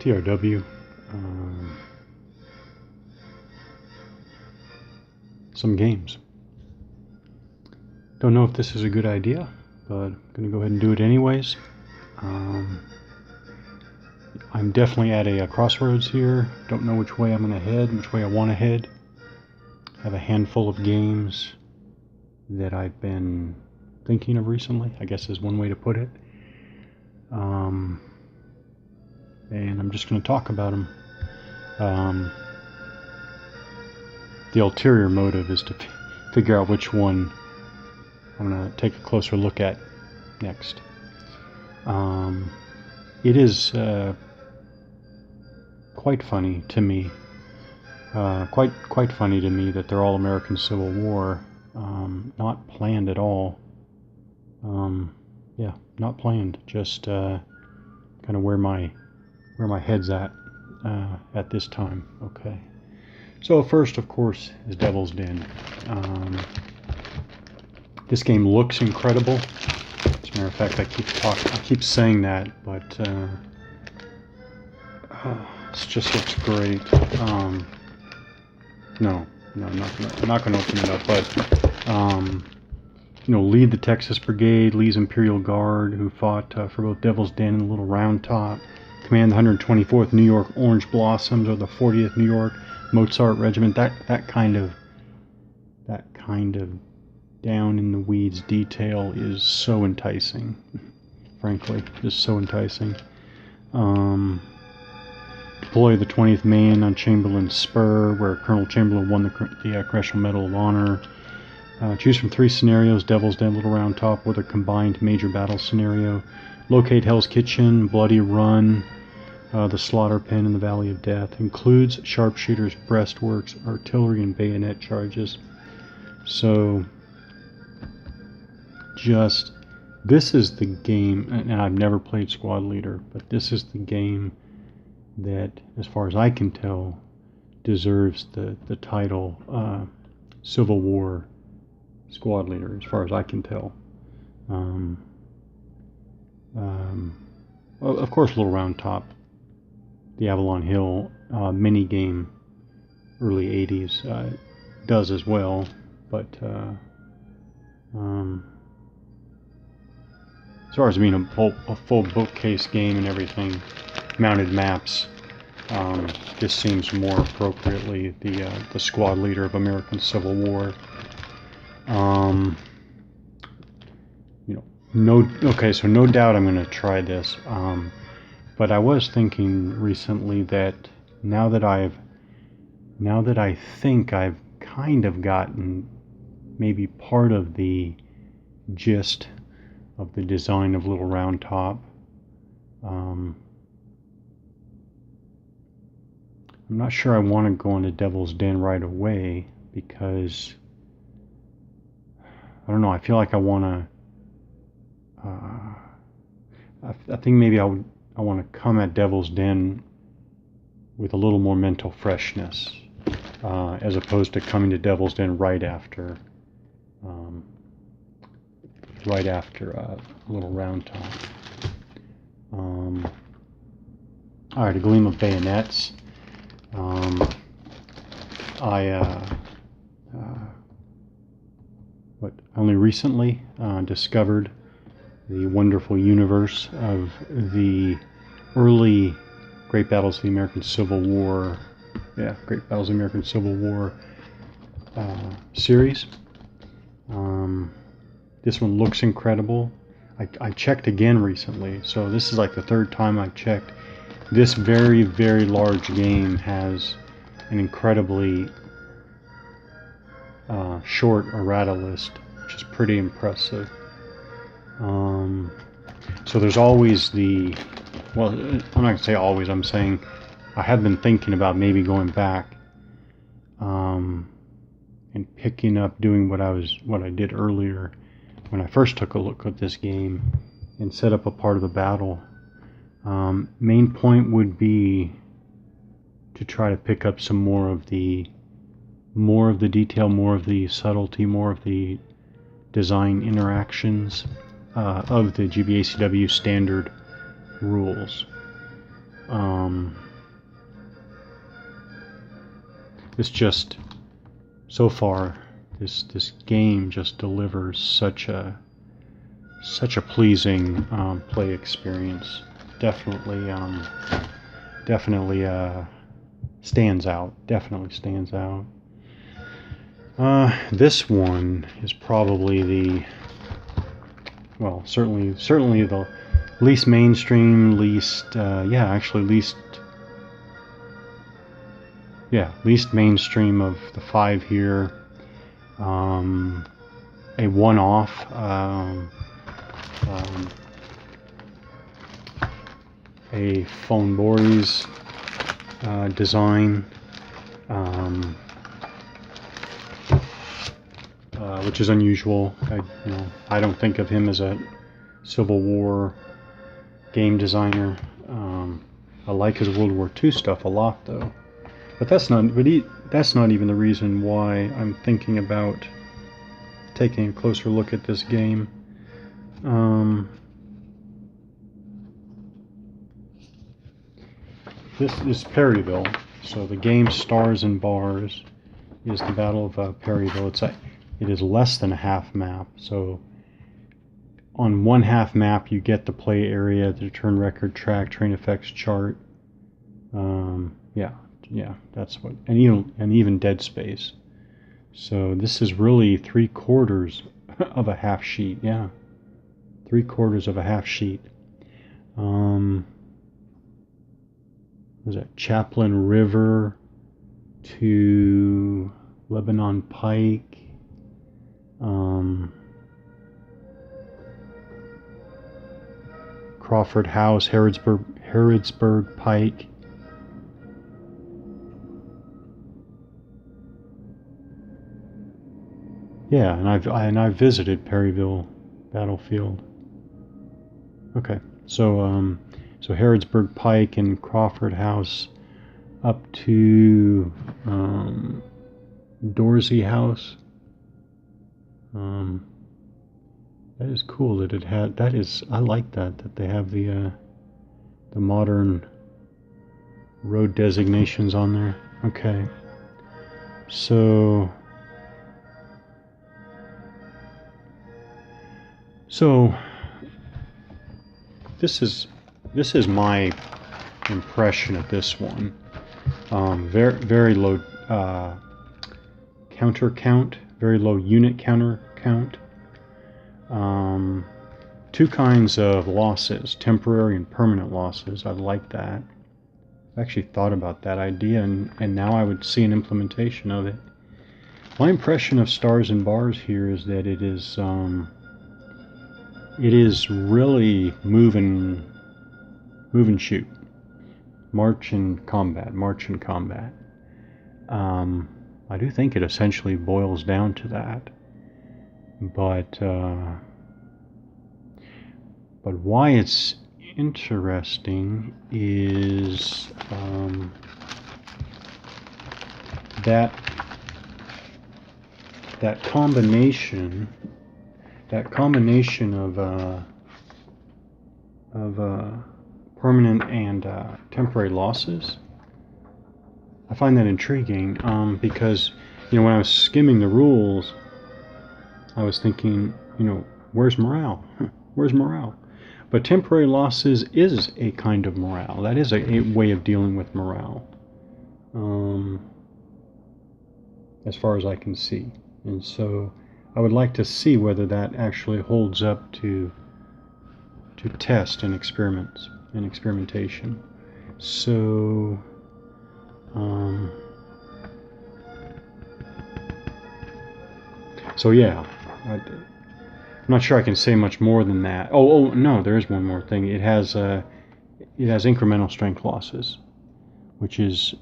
TRW. Some games. Don't know if this is a good idea, but I'm going to go ahead and do it anyways. I'm definitely at a crossroads here. Don't know which way I'm going to head, which way I want to head. I have a handful of games that I've been thinking of recently, I guess is one way to put it. And I'm just going to talk about them. The ulterior motive is to figure out which one I'm going to take a closer look at next. It is quite funny to me, quite funny to me that they're all American Civil War. Not planned at all. Yeah, not planned. Just kind of where my head's at this time. Okay. So first, of course, is Devil's Den. This game looks incredible. As a matter of fact, I keep saying that, but it just looks great. No, I'm not going to open it up. But lead the Texas Brigade, Lee's Imperial Guard, who fought for both Devil's Den and Little Round Top. Command the 124th New York Orange Blossoms or the 40th New York Mozart Regiment. That kind of down in the weeds detail is so enticing. Frankly, just so enticing. Deploy the 20th Maine on Chamberlain Spur, where Colonel Chamberlain won the Congressional Medal of Honor. Choose from 3 scenarios: Devil's Den, Little Round Top, with a combined major battle scenario. Locate Hell's Kitchen, Bloody Run, the Slaughter Pen in the Valley of Death. Includes sharpshooters, breastworks, artillery, and bayonet charges. So, this is the game, and I've never played Squad Leader, but this is the game that, as far as I can tell, deserves the title Civil War Squad Leader, as far as I can tell. Well, of course, Little Round Top, the Avalon Hill mini game, early 80s, does as well, but as far as being a full bookcase game and everything, mounted maps, this seems more appropriately the Squad Leader of American Civil War. So no doubt I'm going to try this. But I was thinking recently that now that I think I've kind of gotten maybe part of the gist of the design of Little Round Top, I'm not sure I want to go into Devil's Den right away, because I don't know, I feel like I want to I think maybe I want to come at Devil's Den with a little more mental freshness, as opposed to coming to Devil's Den right after Little Round Top. Alright, A Gleam of Bayonets. I only recently discovered the wonderful universe of the early Great Battles of the American Civil War, Great Battles of the American Civil War series. This one looks incredible. I checked again recently, so this is like the 3rd time I've checked. This very, very large game has an incredibly short errata list, which is pretty impressive. So there's always I'm not going to say always, I'm saying I have been thinking about maybe going back and picking up, doing what I did earlier when I first took a look at this game and set up a part of the battle. Main point would be to try to pick up some more of the detail, more of the subtlety, more of the design interactions of the ACW standard rules. It's just so far this game just delivers such a pleasing play experience. Definitely stands out. Definitely stands out. This one is probably certainly the least mainstream, least mainstream of the 5 here. A one-off. A Phone Boris design, which is unusual. I don't think of him as a Civil War game designer. I like his World War II stuff a lot, though. But that's not even the reason why I'm thinking about taking a closer look at this game. This is Perryville. So the game Stars and Bars is the Battle of Perryville. It is less than a half map. So on one half map you get the play area, the turn record, track, train effects chart. Yeah, that's what, and even dead space. So this is really 3/4 of a half sheet. Yeah, 3/4 of a half sheet. Was that Chaplin River to Lebanon Pike? Crawford House, Harrodsburg Pike. Yeah, and I've visited Perryville Battlefield. Okay, so Harrodsburg Pike and Crawford House up to Dorsey House. That is cool that it had. I like that they have the modern road designations on there. Okay, so this is my impression of this one. Very low counter count, very low unit counter count. 2 kinds of losses, temporary and permanent losses. I like that. I actually thought about that idea, and now I would see an implementation of it. My impression of Stars and Bars here is that it is really move and shoot, march and combat. I do think it essentially boils down to that, but why it's interesting is that combination of permanent and temporary losses. I find that intriguing because when I was skimming the rules, I was thinking, where's morale? Where's morale? But temporary losses is a kind of morale. That is a way of dealing with morale, as far as I can see. And so I would like to see whether that actually holds up to test and experimentation. So yeah, I'm not sure I can say much more than that. Oh no, there is one more thing. It has incremental strength losses, which is,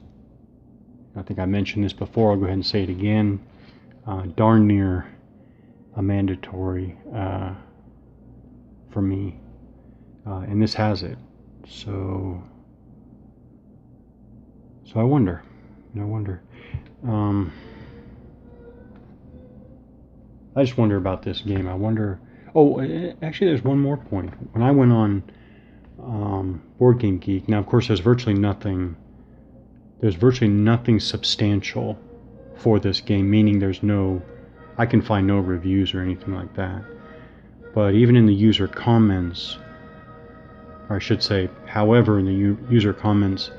I think I mentioned this before. I'll go ahead and say it again. Darn near a mandatory for me, and this has it. So I wonder. I just wonder about this game. I wonder. Oh, actually, there's one more point. When I went on Board Game Geek. Now, of course, there's virtually nothing substantial for this game, meaning I can find no reviews or anything like that. But even in the user comments, or I should say, however, in the user comments,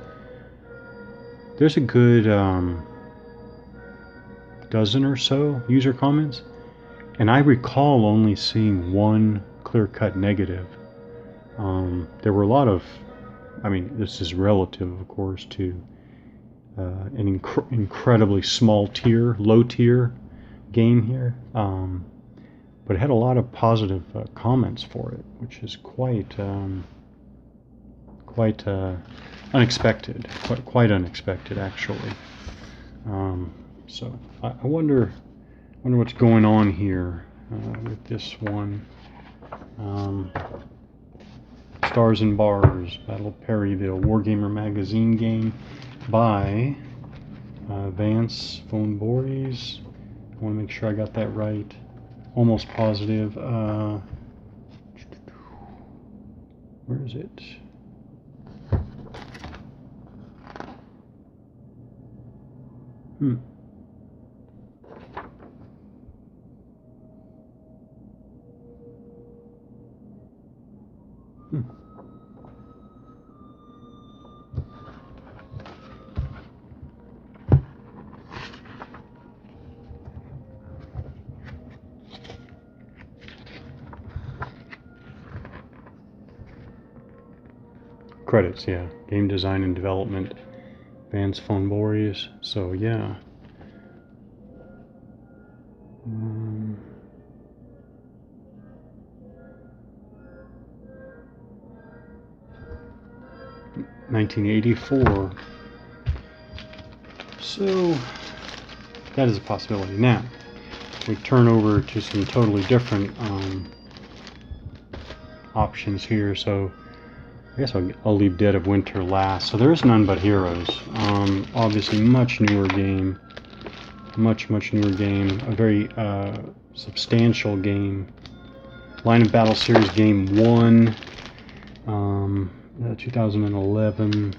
there's a good dozen or so user comments, and I recall only seeing one clear-cut negative. There were a lot of, I mean, this is relative, of course, to an incredibly low tier game here, but it had a lot of positive comments for it, which is quite unexpected, quite unexpected actually. So I wonder what's going on here with this one. Stars and Bars, Battle of Perryville, Wargamer Magazine game by Vance Von Voorhees. I want to make sure I got that right. Almost positive. Where is it? Hmm. Credits, yeah. Game design and development, Vance Von Voorhees. So yeah. Um, 1984. So that is a possibility. Now we turn over to some totally different options here. So I guess I'll leave Dead of Winter last. So there is None But Heroes. Obviously much newer game. Much newer game. A very substantial game. Line of Battle Series Game 1. 2011.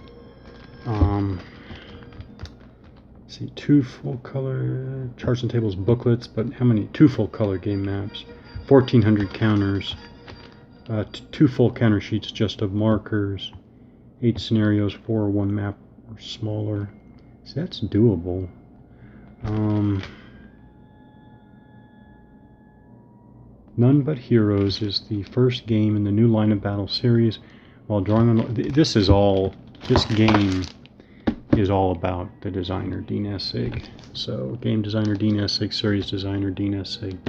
Let's see, 2 full color charts and tables booklets, but how many? 2 full color game maps. 1,400 counters. 2 full counter sheets just of markers, 8 scenarios, 4 or 1 map or smaller. So that's doable. None But Heroes is the first game in the new Line of Battle series. While drawing on this game is all about the designer Dean Essig. So game designer Dean Essig, series designer Dean Essig.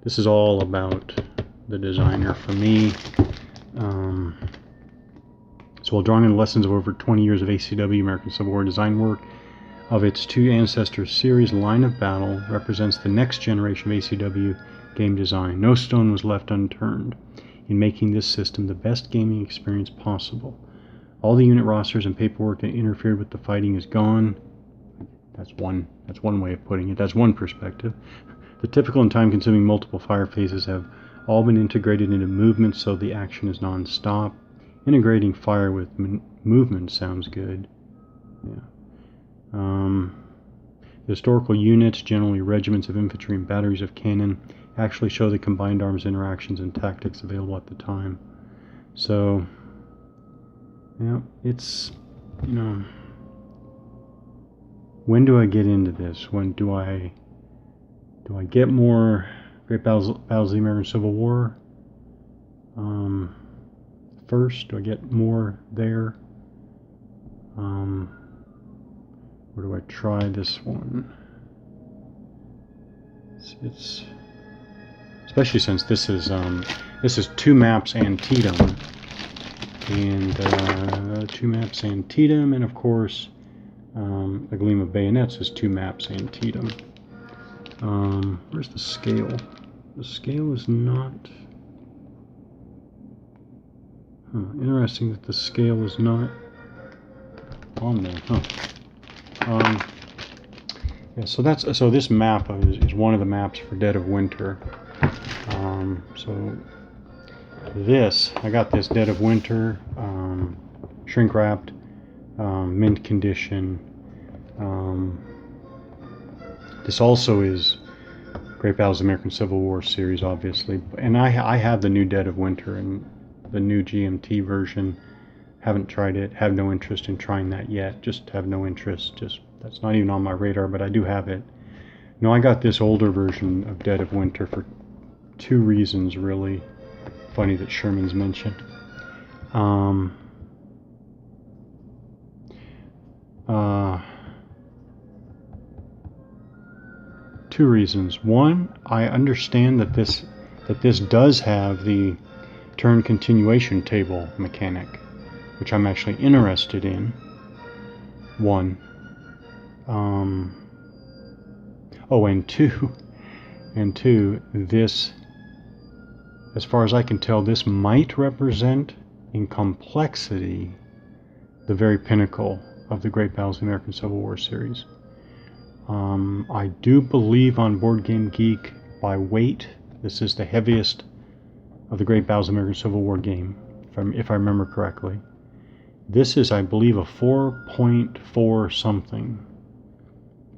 This is all about the designer for me. So while drawing on the lessons of over 20 years of ACW, American Civil War design work, of its 2 ancestors series, Line of Battle represents the next generation of ACW game design. No stone was left unturned in making this system the best gaming experience possible. All the unit rosters and paperwork that interfered with the fighting is gone. That's one way of putting it. That's one perspective. The typical and time-consuming multiple fire phases have all been integrated into movement, so the action is non-stop. Integrating fire with movement sounds good. Yeah. The historical units, generally regiments of infantry and batteries of cannon, actually show the combined arms interactions and tactics available at the time. So, yeah, it's, when do I get into this? When do I get more Great Battles of the American Civil War? First, do I get more there? Or do I try this one? It's especially since this is 2 maps Antietam, and 2 maps Antietam, and of course A Gleam of Bayonets is 2 maps Antietam. Where's the scale? The scale is not. Interesting that the scale is not on there. Yeah, so this map is one of the maps for Dead of Winter. So this, I got this Dead of Winter, shrink wrapped, mint condition. This also is Great Battles of the American Civil War series, obviously, and I have the new Dead of Winter and the new GMT version. Haven't tried it, have no interest in trying that yet, just have no interest, just that's not even on my radar, but I do have it. No, I got this older version of Dead of Winter for two reasons, really. Funny that Sherman's mentioned. Two reasons. One, I understand that this does have the turn continuation table mechanic, which I'm actually interested in. One. Oh, and two, this, as far as I can tell, this might represent in complexity the very pinnacle of the Great Battles of the American Civil War series. I do believe on Board Game Geek, by weight, this is the heaviest of the Great Battles of the American Civil War game, if I remember correctly. This is, I believe, a 4.4 something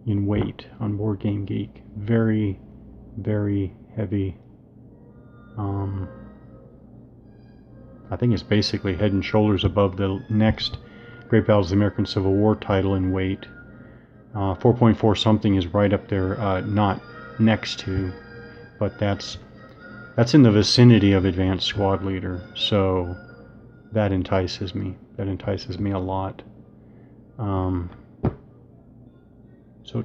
in weight on Board Game Geek. Very, very heavy. I think it's basically head and shoulders above the next Great Battles of the American Civil War title in weight. 4.4 something is right up there, not next to, but that's in the vicinity of Advanced Squad Leader, so that entices me. That entices me a lot. So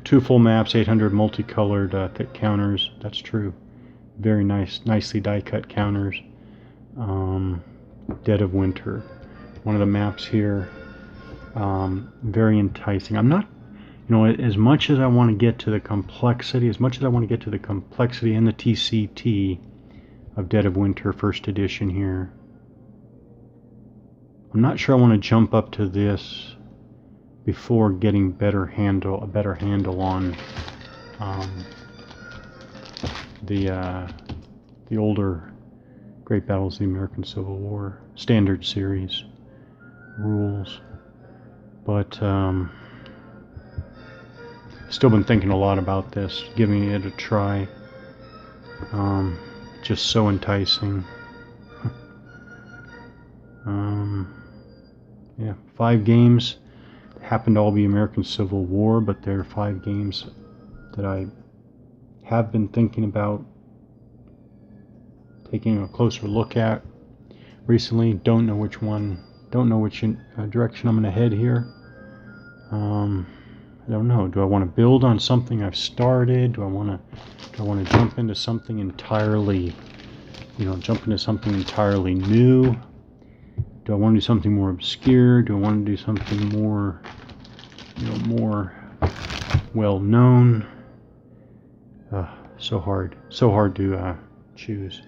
2 full maps, 800 multicolored thick counters. That's true. Very nice, nicely die-cut counters. Dead of Winter. One of the maps here. Very enticing. I'm not, as much as I want to get to the complexity, and the TCT of Dead of Winter First Edition here, I'm not sure I want to jump up to this before getting a better handle on the older Great Battles of the American Civil War standard series rules. But still been thinking a lot about this, giving it a try. Just so enticing. Yeah, 5 games. Happen to all be American Civil War, but they're 5 games that I have been thinking about taking a closer look at recently. Don't know which direction I'm going to head here. I don't know. Do I want to build on something I've started? Do I want to jump into something entirely, new? Do I want to do something more obscure? Do I want to do something more, more well known? So hard to choose.